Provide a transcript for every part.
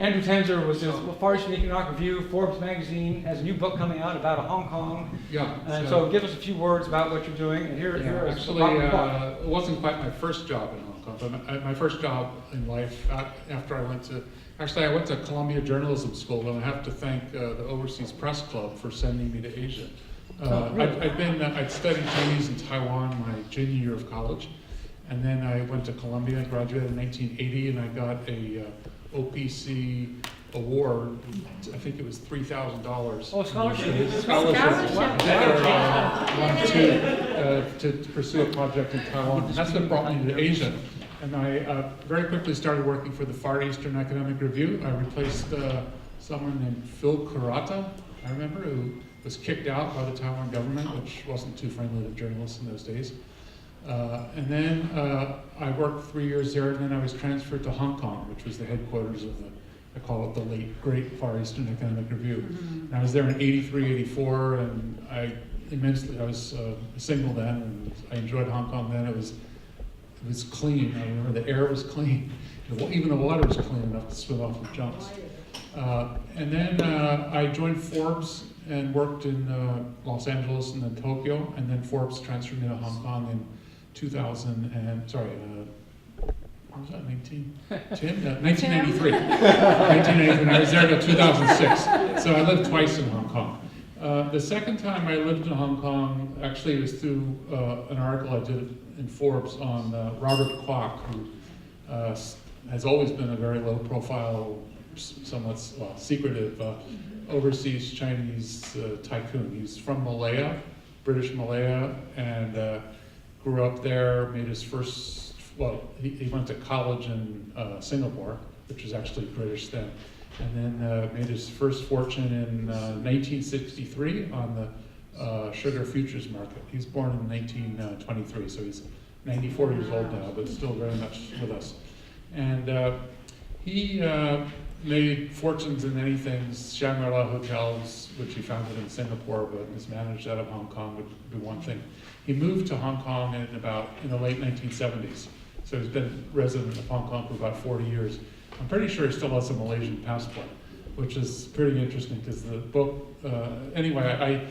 Andrew Tanzer was his Far Eastern Economic Review. Forbes magazine has a new book coming out about Hong Kong. Yeah. And so give us a few words about what you're doing. And here is actually, it wasn't quite my first job in Hong Kong, but my first job in life after I went to, I went to Columbia Journalism School, and I have to thank the Overseas Press Club for sending me to Asia. Really? I'd studied Chinese in Taiwan my junior year of college, and then I went to Columbia, graduated in 1980, and I got a OPC award. I think it was $3,000. Oh, scholarship. To pursue a project in Taiwan. And that's what brought me to Asia. And I very quickly started working for the Far Eastern Economic Review. I replaced someone named Phil Kurata, I remember, who was kicked out by the Taiwan government, which wasn't too friendly to journalists in those days. And then I worked 3 years there, and then I was transferred to Hong Kong, which was the headquarters of I call it the late, great Far Eastern Economic Review. And I was there in 83, 84, and I was single then, and I enjoyed Hong Kong then. It was clean. I remember the air was clean. Even the water was clean enough to swim off with junks. And then I joined Forbes and worked in Los Angeles and then Tokyo, and then Forbes transferred me to Hong Kong in 2000 and, what was that, 1993. 1993, and I was there until 2006. So I lived twice in Hong Kong. The second time I lived in Hong Kong, actually it was through an article I did in Forbes on Robert Kwok, who has always been a very low profile, somewhat secretive overseas Chinese tycoon. He's from Malaya, British Malaya, and grew up there, made his first, he went to college in Singapore, which was actually British then, and then made his first fortune in 1963 on the sugar futures market. He was born in 1923, so he's 94 years old now, but still very much with us. And he made fortunes in many things. Shangri-La Hotels, which he founded in Singapore, but mismanaged out of Hong Kong, would be one thing. He moved to Hong Kong in the late 1970s. So he's been resident of Hong Kong for about 40 years. I'm pretty sure he still has a Malaysian passport, which is pretty interesting because the book, anyway,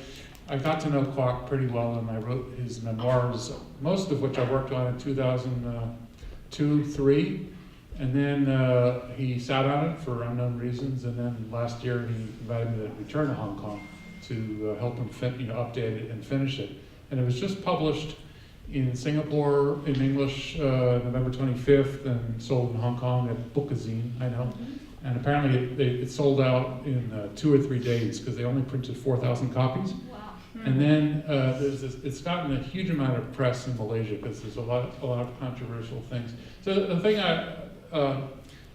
I got to know Kwok pretty well, and I wrote his memoirs, most of which I worked on in 2002, 2003. And then he sat on it for unknown reasons, and then last year he invited me to return to Hong Kong to help him update it and finish it. And it was just published in Singapore in English November 25th, and sold in Hong Kong at Bookazine, I know. And apparently it sold out in 2 or 3 days because they only printed 4,000 copies. Wow. And then it's gotten a huge amount of press in Malaysia because there's a lot of controversial things. So the thing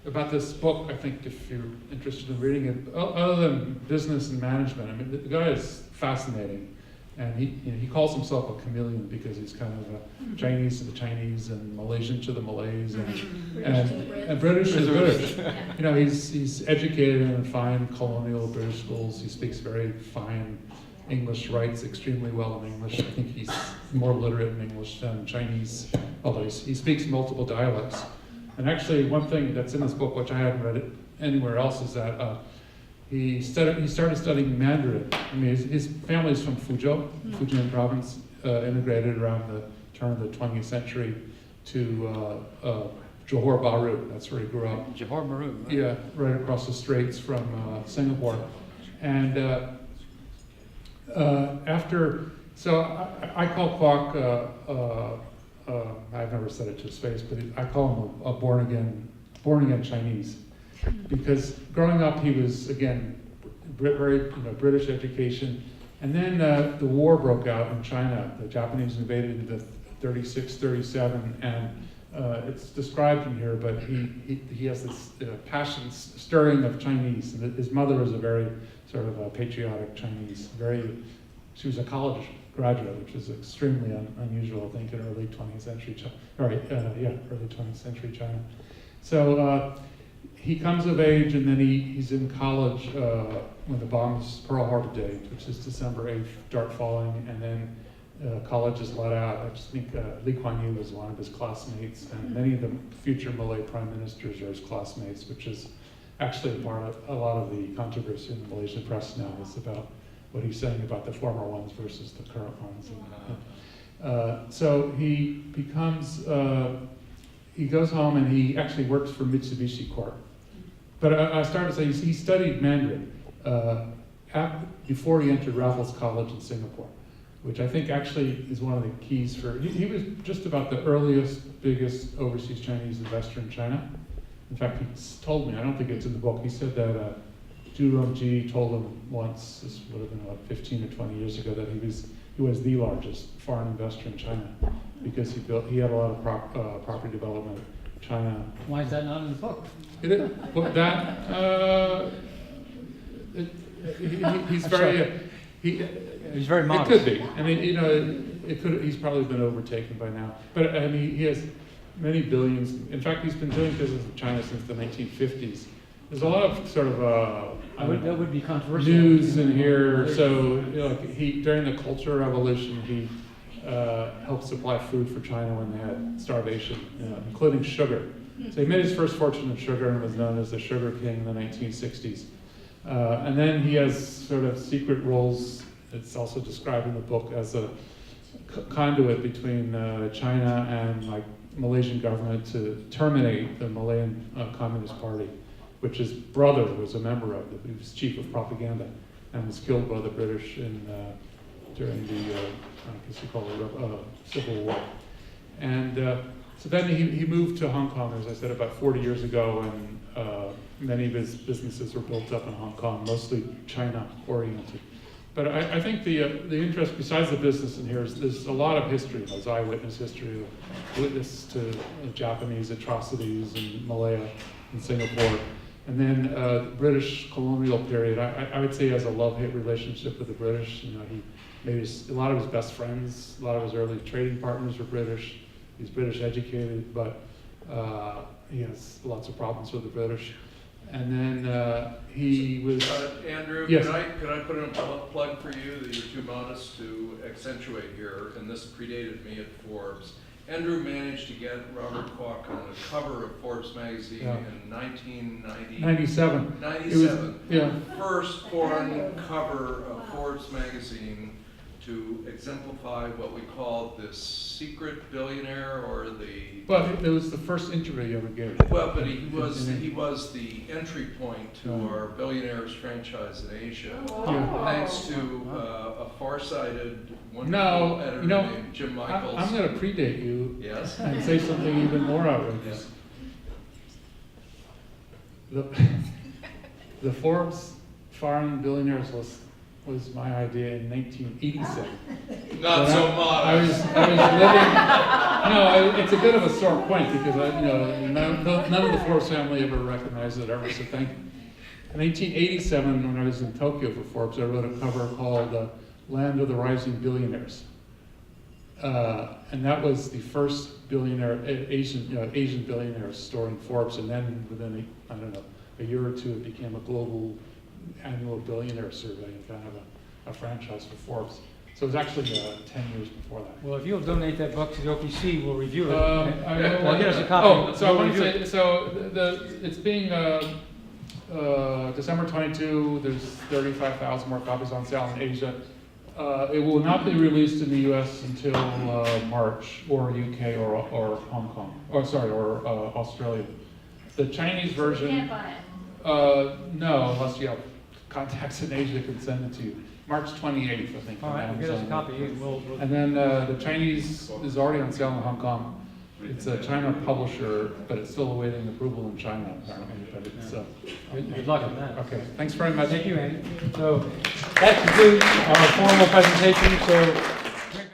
about this book, I think if you're interested in reading it, other than business and management, I mean, the guy is fascinating. And he calls himself a chameleon because he's kind of a Chinese to the Chinese and Malaysian to the Malays and British to the British. He's educated in fine colonial British schools. He speaks very fine English, writes extremely well in English. I think he's more literate in English than Chinese, although he speaks multiple dialects. And actually, one thing that's in this book, which I haven't read it anywhere else, is that he started studying Mandarin. I mean, his family's from Fuzhou, Fujian province, immigrated around the turn of the 20th century to Johor Bahru. That's where he grew up. Johor Bahru. Right? Yeah, right across the straits from Singapore. And I call Kwok, I've never said it to his face, but I call him a born again Chinese. Because growing up, he was, again, very British education. And then the war broke out in China. The Japanese invaded in 36, 37, and it's described in here, but he has this passion stirring of Chinese. And his mother was a very sort of patriotic Chinese. She was a college graduate, which is extremely unusual, I think, in early 20th century China. Early 20th century China. So he comes of age, and then he's in college when the bombs, Pearl Harbor Day, which is December 8th, start falling, and then college is let out. I just think Lee Kuan Yew was one of his classmates, and many of the future Malay prime ministers are his classmates, which is actually a lot of the controversy in the Malaysian press now is about what he's saying about the former ones versus the current ones. So he becomes, he goes home and he actually works for Mitsubishi Corp. But I started to say he studied Mandarin before he entered Raffles College in Singapore, which I think actually is one of the keys for, he was just about the earliest, biggest overseas Chinese investor in China. In fact, he told me, I don't think it's in the book, he said that Zhu Rongji told him once, this would have been about 15 or 20 years ago, that he was the largest foreign investor in China because he had a lot of property development in China. Why is that not in the book? Well, he's very, He's very modest. it could be. I mean, he's probably been overtaken by now. But I mean, he has many billions. In fact, he's been doing business with China since the 1950s. There's a lot of sort of that would be controversial. news in here. So during the Cultural Revolution, he helped supply food for China when they had starvation, including sugar. So he made his first fortune in sugar and was known as the Sugar King in the 1960s. And then he has sort of secret roles. It's also described in the book as a conduit between China and like Malaysian government to terminate the Malayan Communist Party, which his brother was a member of. He was chief of propaganda and was killed by the British during the, I guess you call it, Civil War. And so then he moved to Hong Kong, as I said, about 40 years ago, and many of his businesses were built up in Hong Kong, mostly China-oriented. But I think the interest, besides the business in here, is there's a lot of history. There's eyewitness history, of witness to Japanese atrocities in Malaya and Singapore. And then the British colonial period, I would say he has a love-hate relationship with the British. He made a lot of his best friends, a lot of his early trading partners were British. He's British educated, but he has lots of problems with the British. And then he was... Andrew, yes. Could I put in a plug for you that you're too modest to accentuate here, and this predated me at Forbes. Andrew managed to get Robert Kwok on the cover of Forbes magazine in 1997. 97. First foreign cover of Forbes magazine to exemplify what we call this secret billionaire, or the... Well, it was the first interview you ever gave. Well, but he was the entry point to our Billionaires franchise in Asia, thanks to a far-sighted, wonderful editor named Jim Michaels. I'm going to predate you. Yes. And say something even more outrageous. The Forbes Foreign Billionaires list was my idea in 1987. Not so modest. I was living. It's a bit of a sore point because none of the Forbes family ever recognized it ever. So thank you. In 1987, when I was in Tokyo for Forbes, I wrote a cover called "Land of the Rising Billionaires," and that was the first Asian billionaire story in Forbes. And then within a year or two, it became a global annual billionaire survey and kind of a franchise for Forbes. So it was actually 10 years before that. Well, if you'll donate that book to the OPC, we'll review it. Well, get us a copy. So I want to say, it's being December 22. There's 35,000 more copies on sale in Asia. It will not be released in the U.S. until March, or UK, or Hong Kong, or Australia. The Chinese version. You can't buy it. No, unless you have contacts in Asia can send it to you. March 28th, I think. All right, get us a copy. And then the Chinese is already on sale in Hong Kong. It's a China publisher, but it's still awaiting approval in China, apparently. But it's, good luck on that. okay, thanks very much. Thank you, Andy. So that concludes our formal presentation. So